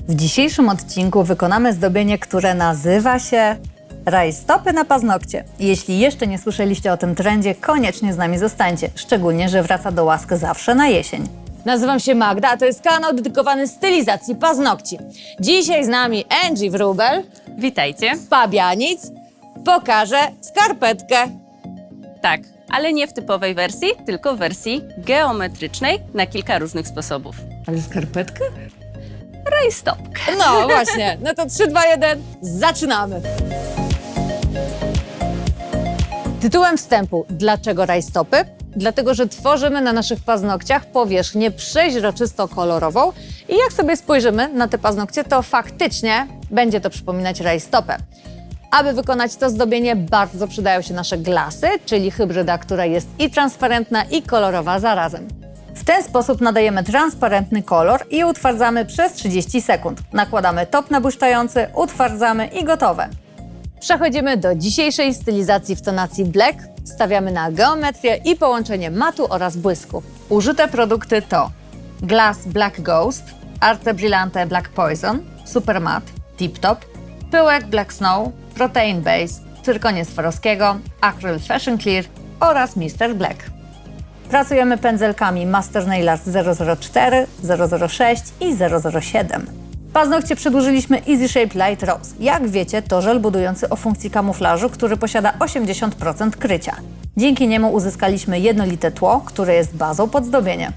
W dzisiejszym odcinku wykonamy zdobienie, które nazywa się rajstopy na paznokcie. Jeśli jeszcze nie słyszeliście o tym trendzie, koniecznie z nami zostańcie, szczególnie, że wraca do łask zawsze na jesień. Nazywam się Magda, a to jest kanał dedykowany stylizacji paznokci. Dzisiaj z nami Angie Wróbel, Witajcie. Fabianic, pokaże skarpetkę. Tak, ale nie w typowej wersji, tylko w wersji geometrycznej na kilka różnych sposobów. Ale skarpetkę? Rajstopkę. No właśnie, no to 3, 2, 1, zaczynamy. Tytułem wstępu, dlaczego rajstopy? Dlatego, że tworzymy na naszych paznokciach powierzchnię przeźroczysto-kolorową i jak sobie spojrzymy na te paznokcie, to faktycznie będzie to przypominać rajstopę. Aby wykonać to zdobienie, bardzo przydają się nasze glasy, czyli hybryda, która jest i transparentna, i kolorowa zarazem. W ten sposób nadajemy transparentny kolor i utwardzamy przez 30 sekund. Nakładamy top nabłyszczający, utwardzamy i gotowe. Przechodzimy do dzisiejszej stylizacji w tonacji black. Stawiamy na geometrię i połączenie matu oraz błysku. Użyte produkty to Glass Black Ghost, Arte Brillante Black Poison, Super Matte, Tip Top, Pyłek Black Snow, Protein Base, Cyrkonie Swarowskiego, Acryl Fashion Clear oraz Mr. Black. Pracujemy pędzelkami Master Nail Art 004, 006 i 007. Paznokcie przedłużyliśmy Easy Shape Light Rose. Jak wiecie, to żel budujący o funkcji kamuflażu, który posiada 80% krycia. Dzięki niemu uzyskaliśmy jednolite tło, które jest bazą pod zdobienie.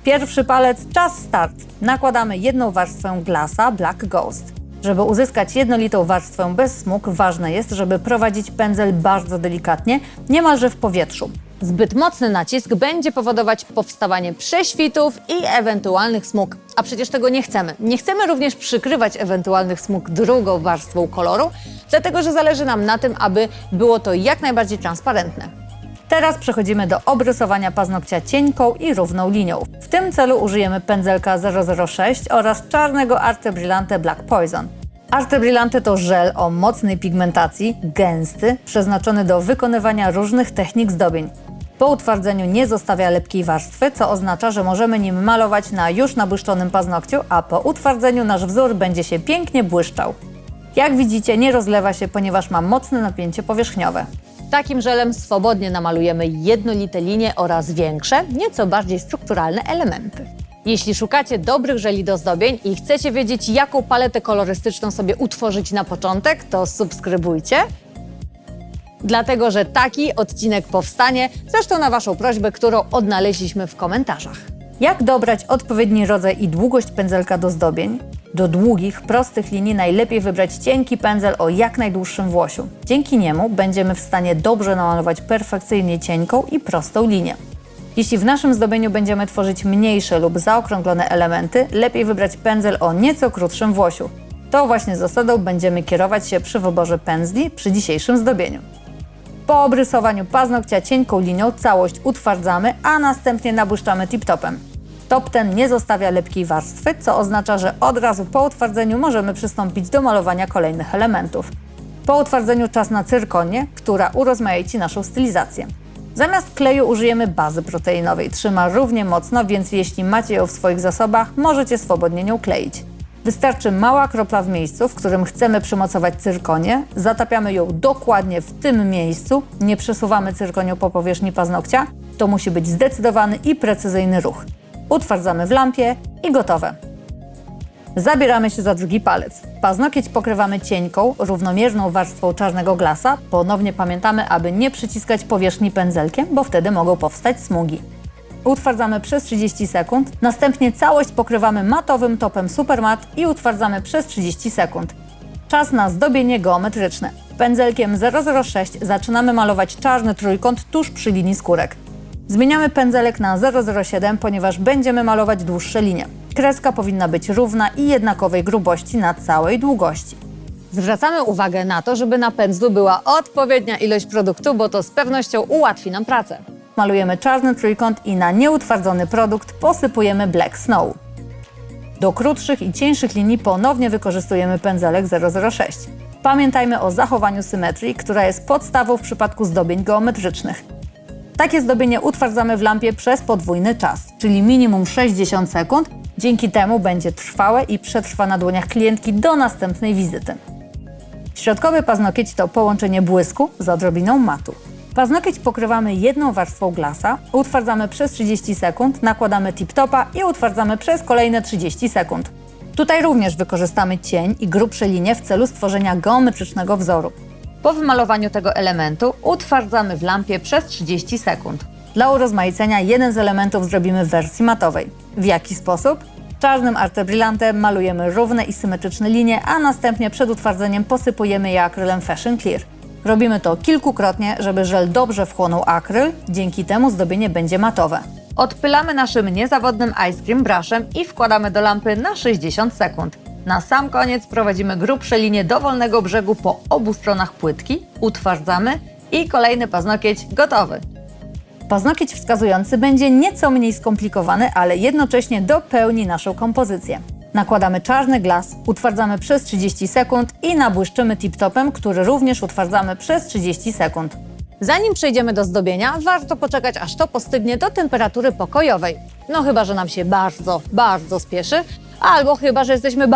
Pierwszy palec, czas start. Nakładamy jedną warstwę glasa Black Ghost. Żeby uzyskać jednolitą warstwę bez smug, ważne jest, żeby prowadzić pędzel bardzo delikatnie, niemalże w powietrzu. Zbyt mocny nacisk będzie powodować powstawanie prześwitów i ewentualnych smug, a przecież tego nie chcemy. Nie chcemy również przykrywać ewentualnych smug drugą warstwą koloru, dlatego że zależy nam na tym, aby było to jak najbardziej transparentne. Teraz przechodzimy do obrysowania paznokcia cienką i równą linią. W tym celu użyjemy pędzelka 006 oraz czarnego Arte Brillante Black Poison. Arte Brillante to żel o mocnej pigmentacji, gęsty, przeznaczony do wykonywania różnych technik zdobień. Po utwardzeniu nie zostawia lepkiej warstwy, co oznacza, że możemy nim malować na już nabłyszczonym paznokciu, a po utwardzeniu nasz wzór będzie się pięknie błyszczał. Jak widzicie, nie rozlewa się, ponieważ ma mocne napięcie powierzchniowe. Takim żelem swobodnie namalujemy jednolite linie oraz większe, nieco bardziej strukturalne elementy. Jeśli szukacie dobrych żeli do zdobień i chcecie wiedzieć, jaką paletę kolorystyczną sobie utworzyć na początek, to subskrybujcie, dlatego że taki odcinek powstanie, zresztą na Waszą prośbę, którą odnaleźliśmy w komentarzach. Jak dobrać odpowiedni rodzaj i długość pędzelka do zdobień? Do długich, prostych linii najlepiej wybrać cienki pędzel o jak najdłuższym włosiu. Dzięki niemu będziemy w stanie dobrze namalować perfekcyjnie cienką i prostą linię. Jeśli w naszym zdobieniu będziemy tworzyć mniejsze lub zaokrąglone elementy, lepiej wybrać pędzel o nieco krótszym włosiu. Tą właśnie zasadą będziemy kierować się przy wyborze pędzli przy dzisiejszym zdobieniu. Po obrysowaniu paznokcia cienką linią całość utwardzamy, a następnie nabłyszczamy tip-topem. Top ten nie zostawia lepkiej warstwy, co oznacza, że od razu po utwardzeniu możemy przystąpić do malowania kolejnych elementów. Po utwardzeniu czas na cyrkonię, która urozmaici naszą stylizację. Zamiast kleju użyjemy bazy proteinowej. Trzyma równie mocno, więc jeśli macie ją w swoich zasobach, możecie swobodnie nią kleić. Wystarczy mała kropla w miejscu, w którym chcemy przymocować cyrkonię, zatapiamy ją dokładnie w tym miejscu, nie przesuwamy cyrkonią po powierzchni paznokcia, to musi być zdecydowany i precyzyjny ruch. Utwardzamy w lampie i gotowe. Zabieramy się za drugi palec. Paznokieć pokrywamy cienką, równomierną warstwą czarnego glasa. Ponownie pamiętamy, aby nie przyciskać powierzchni pędzelkiem, bo wtedy mogą powstać smugi. Utwardzamy przez 30 sekund, następnie całość pokrywamy matowym topem Super Matte i utwardzamy przez 30 sekund. Czas na zdobienie geometryczne. Pędzelkiem 006 zaczynamy malować czarny trójkąt tuż przy linii skórek. Zmieniamy pędzelek na 007, ponieważ będziemy malować dłuższe linie. Kreska powinna być równa i jednakowej grubości na całej długości. Zwracamy uwagę na to, żeby na pędzlu była odpowiednia ilość produktu, bo to z pewnością ułatwi nam pracę. Malujemy czarny trójkąt i na nieutwardzony produkt posypujemy Black Snow. Do krótszych i cieńszych linii ponownie wykorzystujemy pędzelek 006. Pamiętajmy o zachowaniu symetrii, która jest podstawą w przypadku zdobień geometrycznych. Takie zdobienie utwardzamy w lampie przez podwójny czas, czyli minimum 60 sekund, Dzięki temu będzie trwałe i przetrwa na dłoniach klientki do następnej wizyty. Środkowy paznokieć to połączenie błysku z odrobiną matu. Paznokieć pokrywamy jedną warstwą glasa, utwardzamy przez 30 sekund, nakładamy tip-topa i utwardzamy przez kolejne 30 sekund. Tutaj również wykorzystamy cień i grubsze linie w celu stworzenia geometrycznego wzoru. Po wymalowaniu tego elementu utwardzamy w lampie przez 30 sekund. Dla urozmaicenia jeden z elementów zrobimy w wersji matowej. W jaki sposób? Czarnym Arte Brillante malujemy równe i symetryczne linie, a następnie przed utwardzeniem posypujemy je akrylem Fashion Clear. Robimy to kilkukrotnie, żeby żel dobrze wchłonął akryl, dzięki temu zdobienie będzie matowe. Odpylamy naszym niezawodnym Ice Cream Brushem i wkładamy do lampy na 60 sekund. Na sam koniec prowadzimy grubsze linie dowolnego brzegu po obu stronach płytki, utwardzamy i kolejny paznokieć gotowy. Paznokieć wskazujący będzie nieco mniej skomplikowany, ale jednocześnie dopełni naszą kompozycję. Nakładamy czarny glas, utwardzamy przez 30 sekund i nabłyszczymy tip-topem, który również utwardzamy przez 30 sekund. Zanim przejdziemy do zdobienia, warto poczekać, aż to postygnie do temperatury pokojowej. No chyba, że nam się bardzo spieszy, albo chyba, że jesteśmy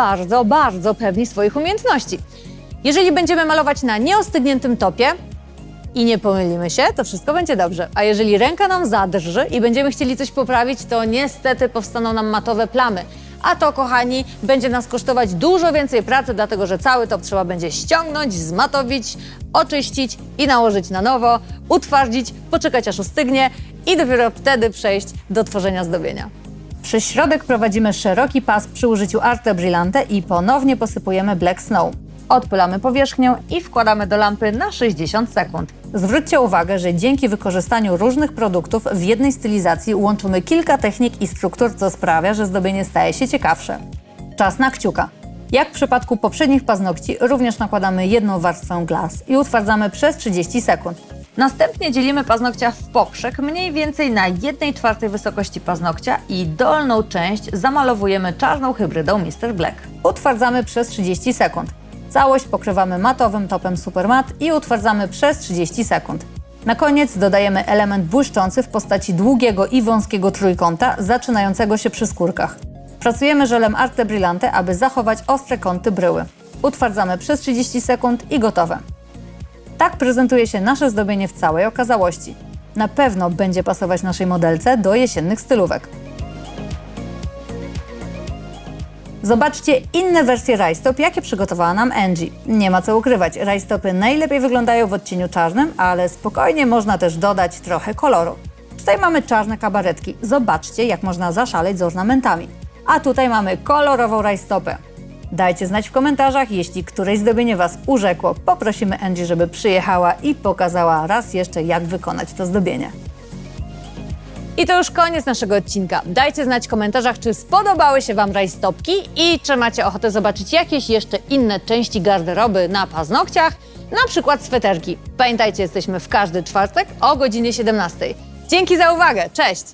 bardzo pewni swoich umiejętności. Jeżeli będziemy malować na nieostygniętym topie i nie pomylimy się, to wszystko będzie dobrze. A jeżeli ręka nam zadrży i będziemy chcieli coś poprawić, to niestety powstaną nam matowe plamy. A to, kochani, będzie nas kosztować dużo więcej pracy, dlatego że cały top trzeba będzie ściągnąć, zmatowić, oczyścić i nałożyć na nowo, utwardzić, poczekać aż ostygnie i dopiero wtedy przejść do tworzenia zdobienia. Przez środek prowadzimy szeroki pas przy użyciu Arte Brillante i ponownie posypujemy Black Snow. Odpylamy powierzchnię i wkładamy do lampy na 60 sekund. Zwróćcie uwagę, że dzięki wykorzystaniu różnych produktów w jednej stylizacji łączymy kilka technik i struktur, co sprawia, że zdobienie staje się ciekawsze. Czas na kciuka. Jak w przypadku poprzednich paznokci, również nakładamy jedną warstwę glas i utwardzamy przez 30 sekund. Następnie dzielimy paznokcia w poprzek mniej więcej na 1/4 wysokości paznokcia i dolną część zamalowujemy czarną hybrydą Mr. Black. Utwardzamy przez 30 sekund. Całość pokrywamy matowym topem Supermatte i utwardzamy przez 30 sekund. Na koniec dodajemy element błyszczący w postaci długiego i wąskiego trójkąta zaczynającego się przy skórkach. Pracujemy żelem Arte Brillante, aby zachować ostre kąty bryły. Utwardzamy przez 30 sekund i gotowe. Tak prezentuje się nasze zdobienie w całej okazałości. Na pewno będzie pasować naszej modelce do jesiennych stylówek. Zobaczcie inne wersje rajstop, jakie przygotowała nam Angie. Nie ma co ukrywać, rajstopy najlepiej wyglądają w odcieniu czarnym, ale spokojnie można też dodać trochę koloru. Tutaj mamy czarne kabaretki. Zobaczcie, jak można zaszaleć z ornamentami. A tutaj mamy kolorową rajstopę. Dajcie znać w komentarzach, jeśli któreś zdobienie Was urzekło. Poprosimy Angie, żeby przyjechała i pokazała raz jeszcze, jak wykonać to zdobienie. I to już koniec naszego odcinka. Dajcie znać w komentarzach, czy spodobały się Wam rajstopki i czy macie ochotę zobaczyć jakieś jeszcze inne części garderoby na paznokciach, na przykład sweterki. Pamiętajcie, jesteśmy w każdy czwartek o godzinie 17. Dzięki za uwagę, cześć!